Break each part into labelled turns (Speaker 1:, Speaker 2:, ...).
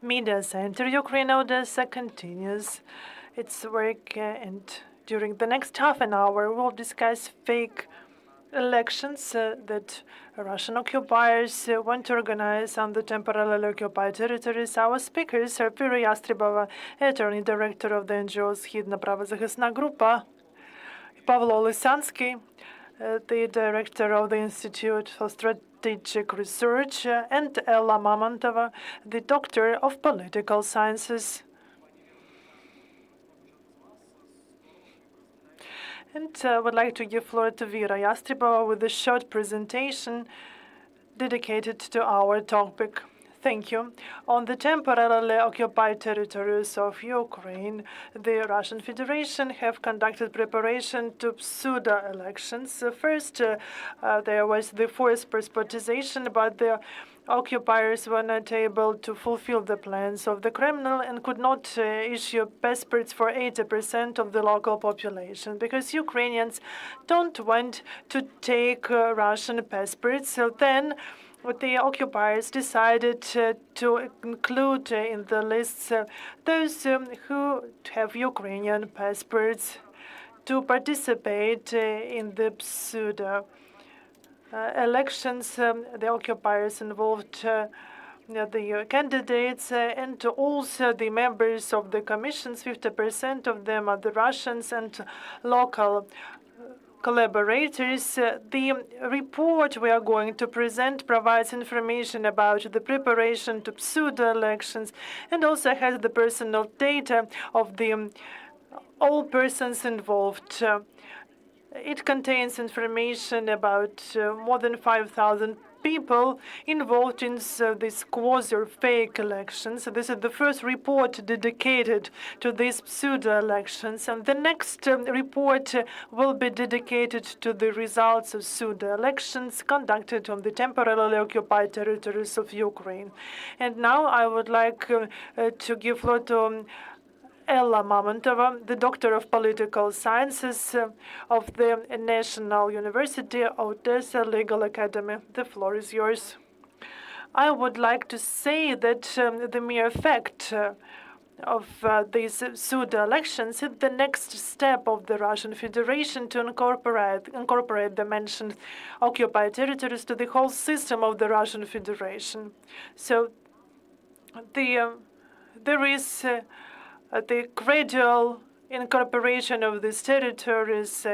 Speaker 1: Media Center Ukraine Odesa continues its work, and during the next half an hour, we'll discuss fake elections that Russian occupiers want to organize on the temporarily occupied territories. Our speakers are Vira Yastrebova, Attorney Director of the NGO Східна правозахисна група, Pavlo Lysansky, the Director of the Institute for Strategic Research, and Ella Mamontova, the Doctor of Political Sciences. And I would like to give floor to Vira Yastrebova with a short presentation dedicated to our topic. Thank you. On the temporarily occupied territories of Ukraine, the Russian Federation have conducted preparation to pseudo-elections. First, there was the forced passportization, but the occupiers were not able to fulfill the plans of the Kremlin and could not issue passports for 80% of the local population because Ukrainians don't want to take Russian passports. So then the occupiers decided to include in the lists those who have Ukrainian passports to participate in the pseudo elections. The occupiers involved the candidates and also the members of the commissions. 50% of them are the Russians and local collaborators. The report we are going to present provides information about the preparation to pseudo-elections and also has the personal data of the all persons involved. It contains information about more than 5,000 people involved in these quasi-fake elections. This is the first report dedicated to these pseudo-elections, and the next report will be dedicated to the results of pseudo-elections conducted on the temporarily occupied territories of Ukraine. And now I would like to give floor to Ella Mamontova, the Doctor of Political Sciences of the National University Odesa Legal Academy. The floor is yours. I would like to say that the mere fact of these pseudo-elections is the next step of the Russian Federation to incorporate the mentioned occupied territories to the whole system of the Russian Federation. So there is the gradual incorporation of these territories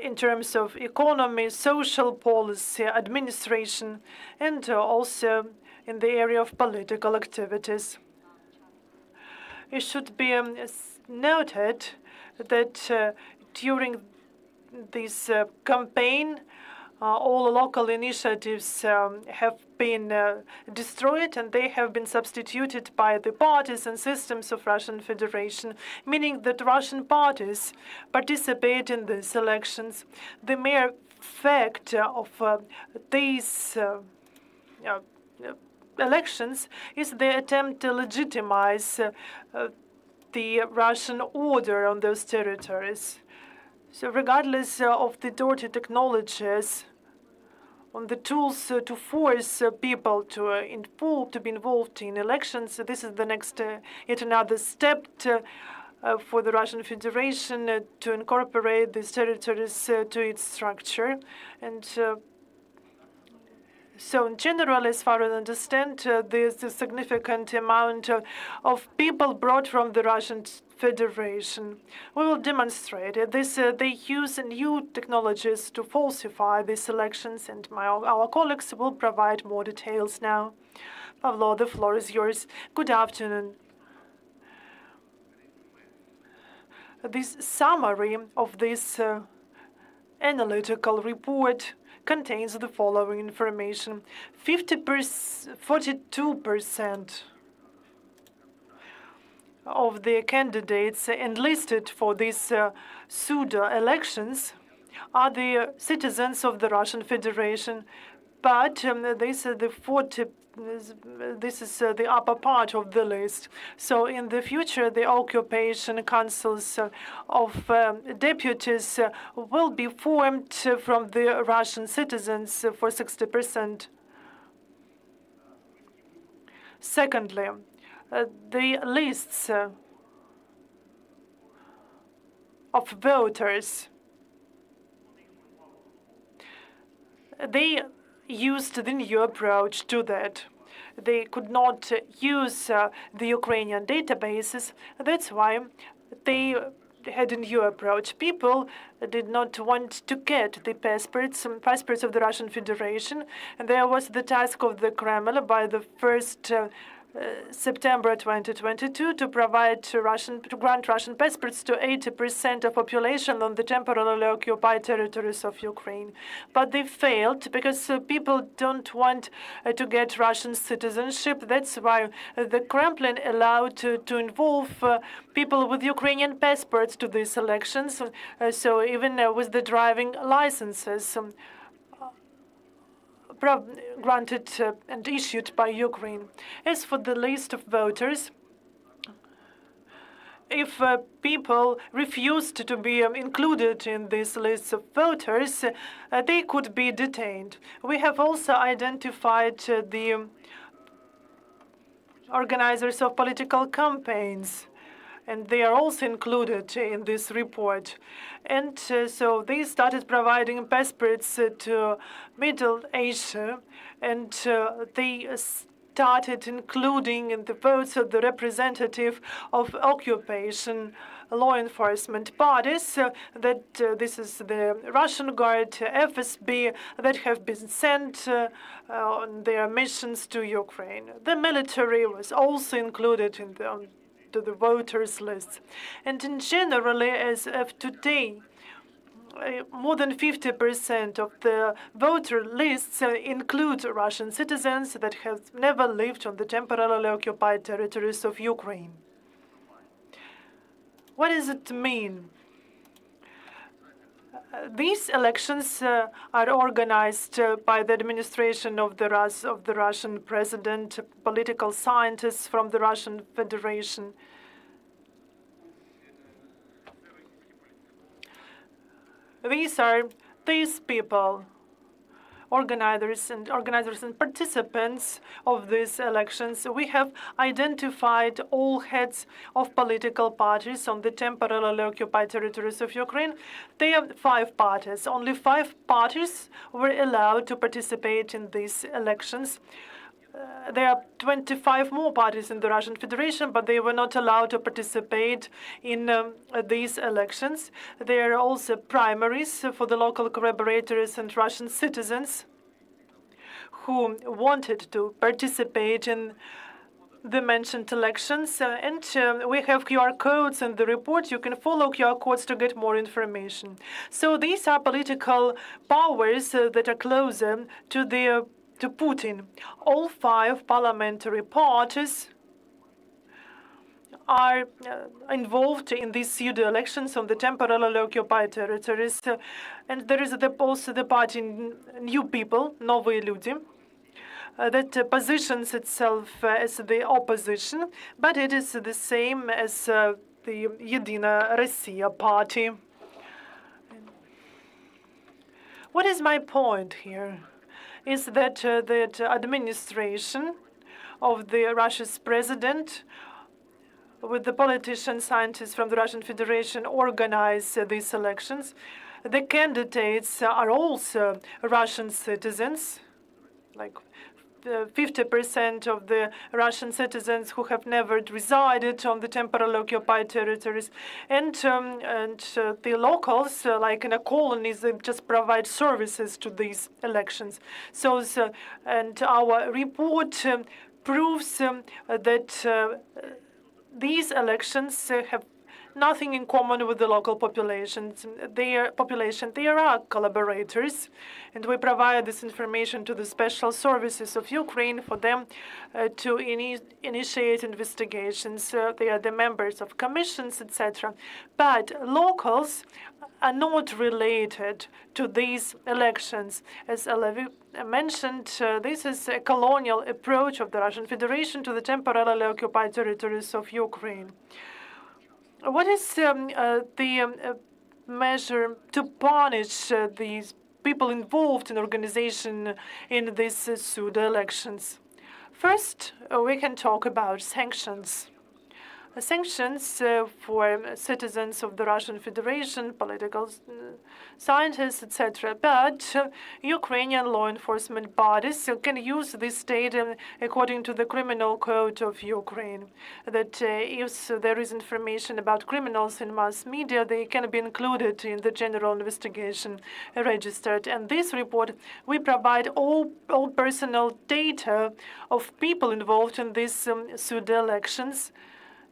Speaker 1: in terms of economy, social policy, administration, and also in the area of political activities. It should be noted that during this campaign, all local initiatives have been destroyed and they have been substituted by the parties and systems of Russian Federation, meaning that Russian parties participate in these elections. The mere fact of these elections is the attempt to legitimize the Russian order on those territories. So regardless of the dirty technologies, on the tools to force people to be involved in elections, this is the next, yet another step for the Russian Federation to incorporate these territories to its structure. And so in general, as far as I understand, there's a significant amount of people brought from the Russian Federation. We will demonstrate it. They use new technologies to falsify these elections, and our colleagues will provide more details now. Pavlo, the floor is yours. Good afternoon. This summary of this analytical report contains the following information. 42% of the candidates enlisted for these pseudo-elections are the citizens of the Russian Federation, but this is the upper part of the list. So in the future, the occupation councils of deputies will be formed from the Russian citizens for 60%. Secondly, the lists of voters. They used the new approach to that. They could not use the Ukrainian databases. That's why they had a new approach. People did not want to get the passports of the Russian Federation. And there was the task of the Kremlin by the 1st September 2022 to grant Russian passports to 80% of population on the temporarily occupied territories of Ukraine. But they failed because people don't want to get Russian citizenship. That's why the Kremlin allowed to involve people with Ukrainian passports to these elections. So even with the driving licenses granted and issued by Ukraine. As for the list of voters, if people refused to be included in this list of voters, they could be detained. We have also identified the organizers of political campaigns, and they are also included in this report. And so they started providing passports to Middle Asia, and they started including in the votes of the representative of occupation law enforcement bodies, this is the Russian Guard, FSB, that have been sent on their missions to Ukraine. The military was also included in the voters list. And in generally, as of today, more than 50% of the voter lists include Russian citizens that have never lived on the temporarily occupied territories of Ukraine. What does it mean? These elections are organized by the administration of the Russian president, political scientists from the Russian Federation. These are these people, organizers and participants of these elections. We have identified all heads of political parties on the temporarily occupied territories of Ukraine. There are 5 parties. Only 5 parties were allowed to participate in these elections. There are 25 more parties in the Russian Federation, but they were not allowed to participate in these elections. There are also primaries for the local collaborators and Russian citizens who wanted to participate in the mentioned elections. And we have QR codes in the report. You can follow QR codes to get more information. So these are political powers that are closer to Putin. All 5 parliamentary parties are involved in these pseudo elections on the temporarily occupied territories. And there is also the party New People, Новые люди, that positions itself as the opposition, but it is the same as the Единая Россия party. What is my point here? Is that that administration of the Russia's president with the politicians, scientists from the Russian Federation organize these elections. The candidates are also Russian citizens, like 50% of the Russian citizens who have never resided on the temporarily occupied territories, and the locals, like in a colonies, they just provide services to these elections. So, and our report proves that these elections have nothing in common with the local populations. They are collaborators, and we provide this information to the special services of Ukraine for them to initiate investigations. They are the members of commissions, etc. But locals are not related to these elections. As Alevi mentioned, this is a colonial approach of the Russian Federation to the temporarily occupied territories of Ukraine. What is the measure to punish these people involved in organization in these pseudo elections? First, we can talk about sanctions. Sanctions for citizens of the Russian Federation, political scientists, etc. But Ukrainian law enforcement bodies can use this data according to the criminal code of Ukraine. That if there is information about criminals in mass media, they can be included in the general investigation registered. And this report, we provide all personal data of people involved in these pseudo elections,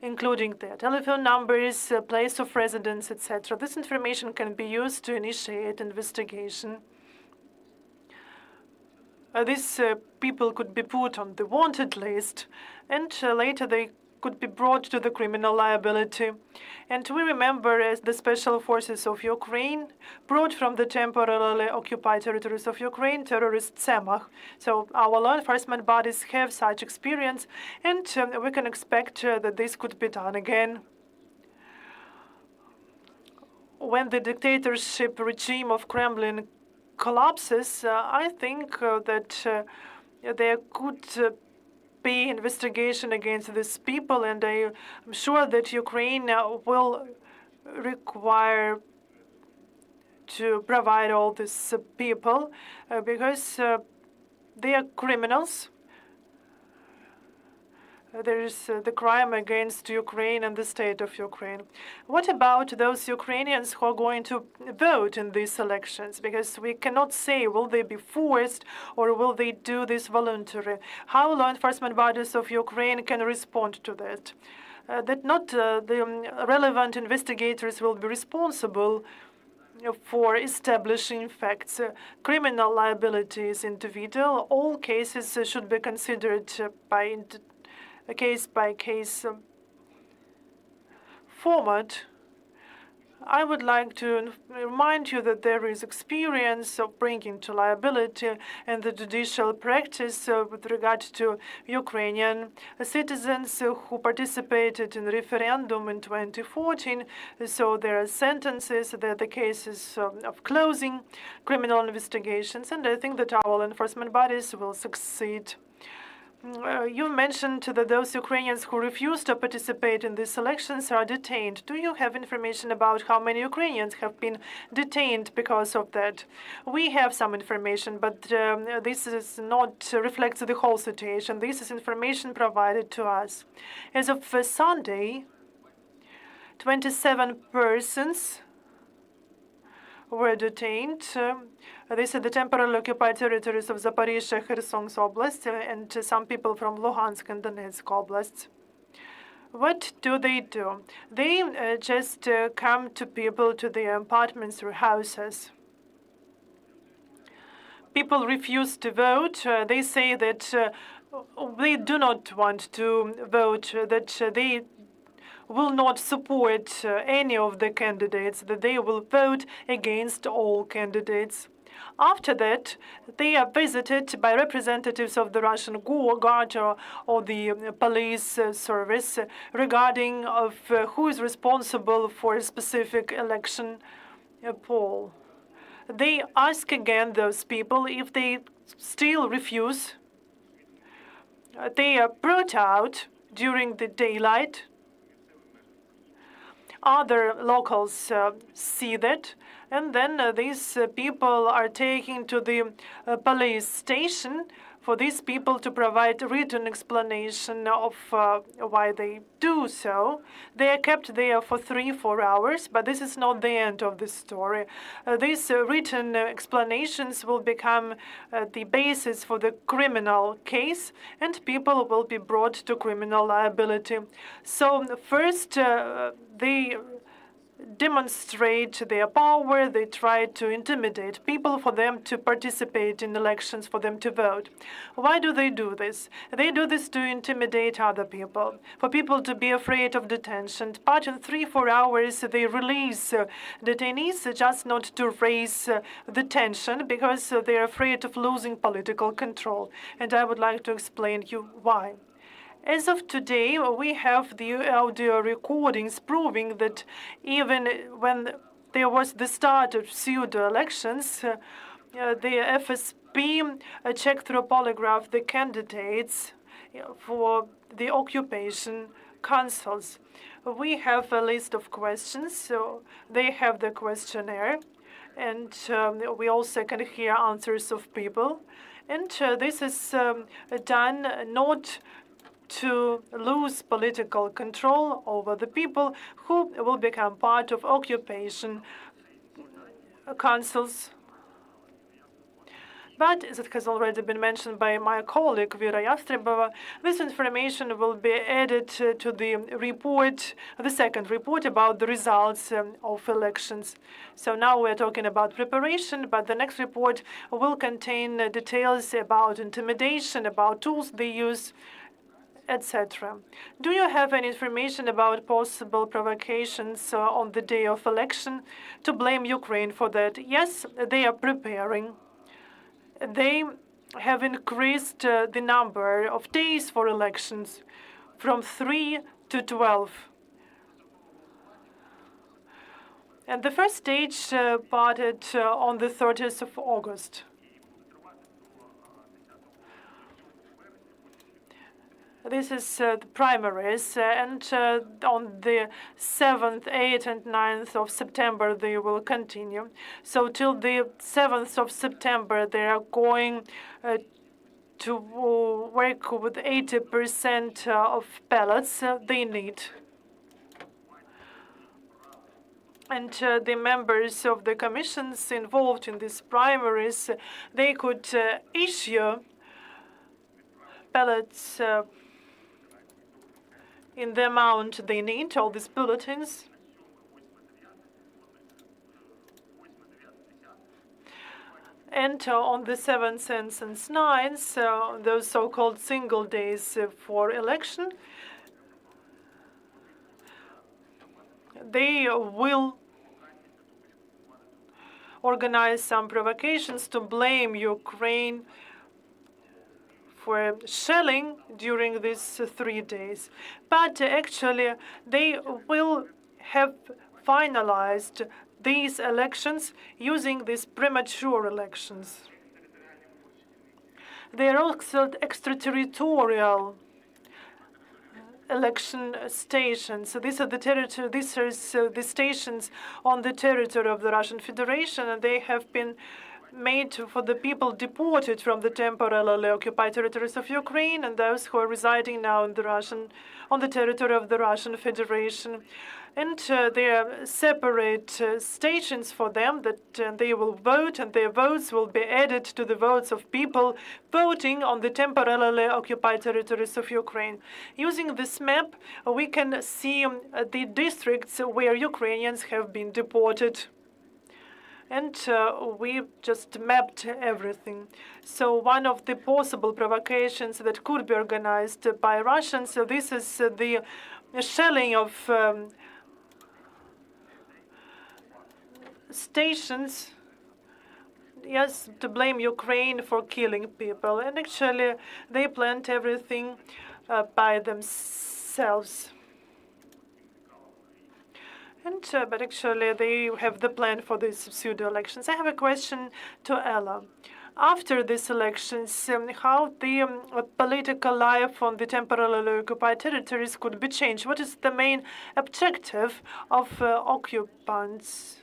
Speaker 1: including their telephone numbers, place of residence, etc. This information can be used to initiate investigation. These people could be put on the wanted list, and later they could be brought to the criminal liability. And we remember the special forces of Ukraine brought from the temporarily occupied territories of Ukraine terrorist Semach. So our law enforcement bodies have such experience, and we can expect that this could be done again. When the dictatorship regime of Kremlin collapses, I think that there could be investigation against these people, and I'm sure that Ukraine will require to provide all these people because they are criminals. There is the crime against Ukraine and the state of Ukraine. What about those Ukrainians who are going to vote in these elections? Because we cannot say, will they be forced or will they do this voluntarily? How law enforcement bodies of Ukraine can respond to that? That not the relevant investigators will be responsible for establishing facts. Criminal liability is individual. All cases should be considered by a case-by-case format. I would like to remind you that there is experience of bringing to liability and the judicial practice with regard to Ukrainian citizens who participated in referendum in 2014. So there are sentences, there are the cases of closing criminal investigations, and I think that our law enforcement bodies will succeed. You mentioned that those Ukrainians who refused to participate in these elections are detained. Do you have information about how many Ukrainians have been detained because of that? We have some information, but this is not reflects the whole situation. This is information provided to us. As of Sunday, 27 persons were detained. These are the temporarily occupied territories of Zaporizhzhia, Kherson Oblast, and some people from Luhansk and Donetsk Oblasts. What do? They just come to people to their apartments or houses. People refuse to vote. They say that they do not want to vote, that they will not support any of the candidates, that they will vote against all candidates. After that, they are visited by representatives of the Russian Guard or the police service regarding of who is responsible for a specific election poll. They ask again those people. If they still refuse, they are brought out during the daylight. Other locals see that, and then these people are taken to the police station for these people to provide written explanation of why they do so. They are kept there for 3-4 hours, but this is not the end of the story. These written explanations will become the basis for the criminal case, and people will be brought to criminal liability. So first, they demonstrate their power. They try to intimidate people for them to participate in elections, for them to vote. Why do they do this? They do this to intimidate other people, for people to be afraid of detention. But in 3-4 hours, they release detainees just not to raise the tension, because they're afraid of losing political control. And I would like to explain you why. As of today, we have the audio recordings proving that even when there was the start of pseudo-elections, the FSB checked through a polygraph the candidates, for the occupation councils. We have a list of questions, so they have the questionnaire, and we also can hear answers of people. And this is done not to lose political control over the people who will become part of occupation councils. But, as it has already been mentioned by my colleague Vira Yastrebova, this information will be added to the report, the second report about the results of elections. So now we're talking about preparation, but the next report will contain details about intimidation, about tools they use, etc. Do you have any information about possible provocations on the day of election to blame Ukraine for that? Yes, they are preparing. They have increased the number of days for elections from 3 to 12. And the first stage started on the 30th of August. This is the primaries, and on the 7th, 8th, and 9th of September, they will continue. So till the 7th of September, they are going to work with 80% of ballots they need. And the members of the commissions involved in these primaries, they could issue ballots in the amount they need, all these bulletins. And on the 7th and 9th, those so-called single days for election, they will organize some provocations to blame Ukraine for shelling during these 3 days. But actually, they will have finalized these elections using these premature elections. They are also extraterritorial election stations. So these are the stations on the territory of the Russian Federation, and they have been made for the people deported from the temporarily occupied territories of Ukraine and those who are residing now in on the territory of the Russian Federation. And there are separate stations for them that they will vote, and their votes will be added to the votes of people voting on the temporarily occupied territories of Ukraine. Using this map, we can see the districts where Ukrainians have been deported. And we just mapped everything. So one of the possible provocations that could be organized by Russians, so this is the shelling of stations, yes, to blame Ukraine for killing people. And actually, they planned everything by themselves. And but actually, they have the plan for these pseudo elections. I have a question to Ella. After these elections, how the political life on the temporarily occupied territories could be changed? What is the main objective of occupants?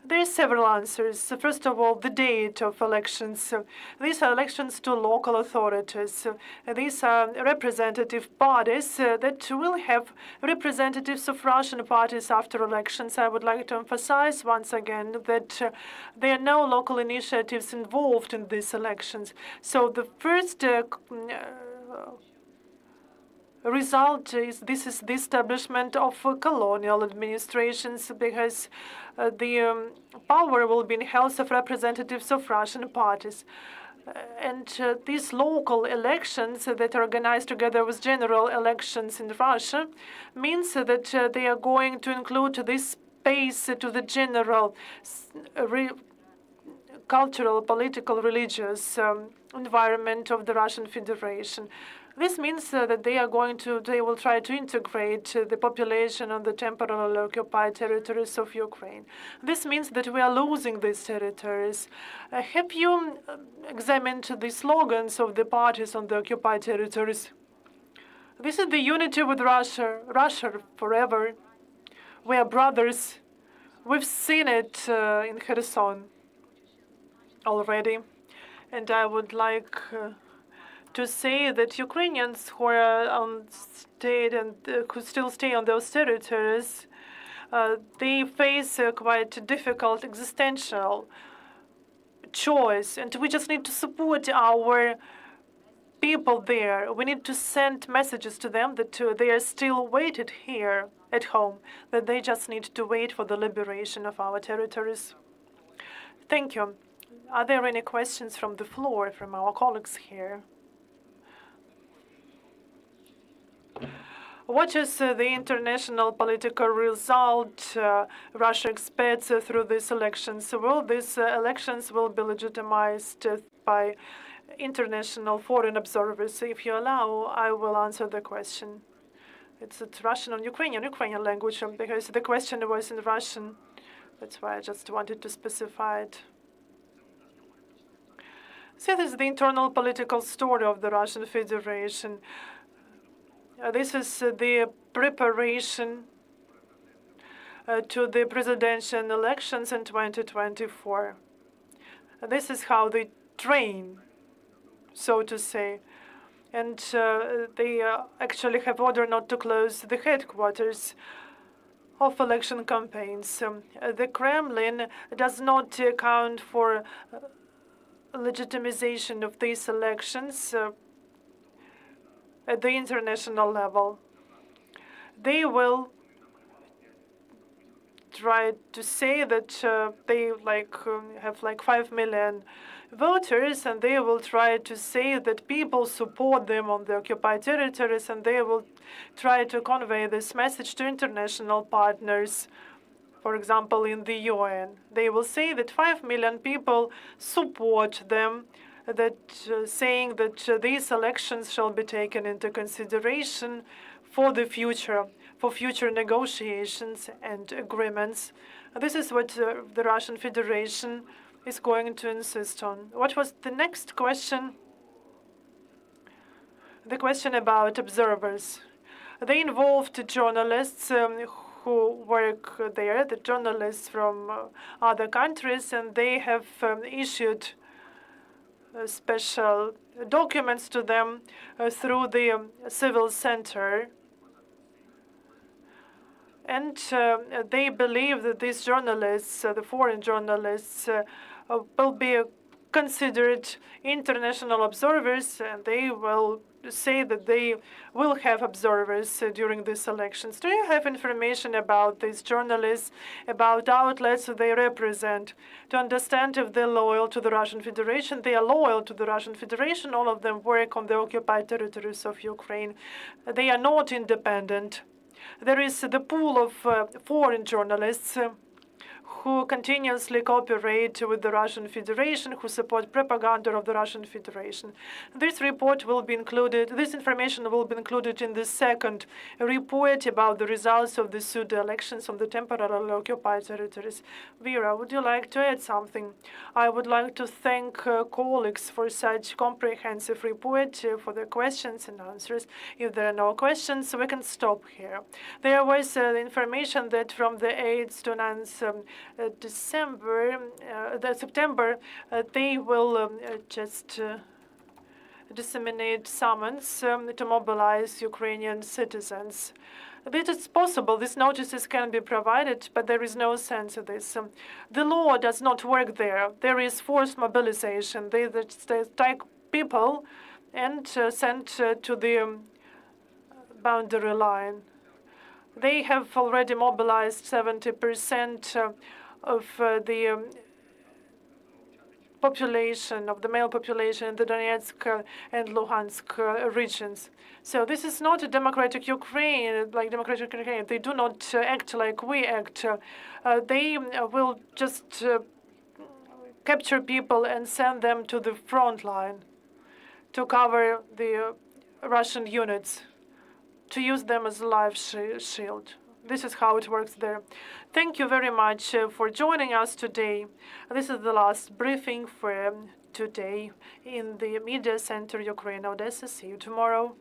Speaker 1: There are several answers. First of all, the date of elections. These are elections to local authorities. These are representative bodies that will have representatives of Russian parties after elections. I would like to emphasize once again that there are no local initiatives involved in these elections. So the first result is the establishment of colonial administrations, because the power will be in hands of representatives of Russian parties. And these local elections that are organized together with general elections in Russia means that they are going to include this space to the general cultural, political, religious environment of the Russian Federation. This means that they will try to integrate the population on the temporarily occupied territories of Ukraine. This means that we are losing these territories. Have you examined the slogans of the parties on the occupied territories? This is the unity with Russia, Russia forever. We are brothers. We've seen it in Kherson already. And I would like to say that Ukrainians who are on state and who still stay on those territories, they face a quite difficult existential choice, and we just need to support our people there. We need to send messages to them that they are still waited here at home, that they just need to wait for the liberation of our territories. Thank you. Are there any questions from the floor, from our colleagues here? What is the international political result Russia expects through these elections? Will these elections will be legitimized by international foreign observers? If you allow, I will answer the question. It's Russian and Ukrainian language, because the question was in Russian. That's why I just wanted to specify it. So this is the internal political story of the Russian Federation. This is the preparation to the presidential elections in 2024. This is how they train, so to say. And they actually have ordered not to close the headquarters of election campaigns. The Kremlin does not account for legitimization of these elections at the international level. They will try to say that they have 5 million voters, and they will try to say that people support them on the occupied territories, and they will try to convey this message to international partners. For example, in the UN, they will say that 5 million people support them, that saying that these elections shall be taken into consideration for the future, for future negotiations and agreements. This is what the Russian Federation is going to insist on. What was the next question? The question about observers. They involved journalists who work there, the journalists from other countries, and they have issued special documents to them through the civil center. And they believe that these journalists, the foreign journalists, will be considered international observers, and they will say that they will have observers during these elections. Do you have information about these journalists, about outlets they represent, to understand if they're loyal to the Russian Federation? They are loyal to the Russian Federation. All of them work on the occupied territories of Ukraine. They are not independent. There is the pool of foreign journalists who continuously cooperate with the Russian Federation, who support propaganda of the Russian Federation. This report will be included, this information will be included in the second report about the results of the pseudo elections on the temporarily occupied territories. Vira, would you like to add something? I would like to thank colleagues for such comprehensive report, for the questions and answers. If there are no questions, we can stop here. There was information that from the 8th to 9th September, they will just disseminate summons to mobilize Ukrainian citizens. This is possible. These notices can be provided, but there is no sense of this. The law does not work there. There is forced mobilization. They take people and send to the boundary line. They have already mobilized 70% of the population, of the male population in the Donetsk and Luhansk regions. So this is not a democratic Ukraine, like democratic Ukraine. They do not act like we act. They will just capture people and send them to the front line to cover the Russian units, to use them as a live shield. This is how it works there. Thank you very much for joining us today. This is the last briefing for today in the Media Center Ukraine, Odessa. See you tomorrow.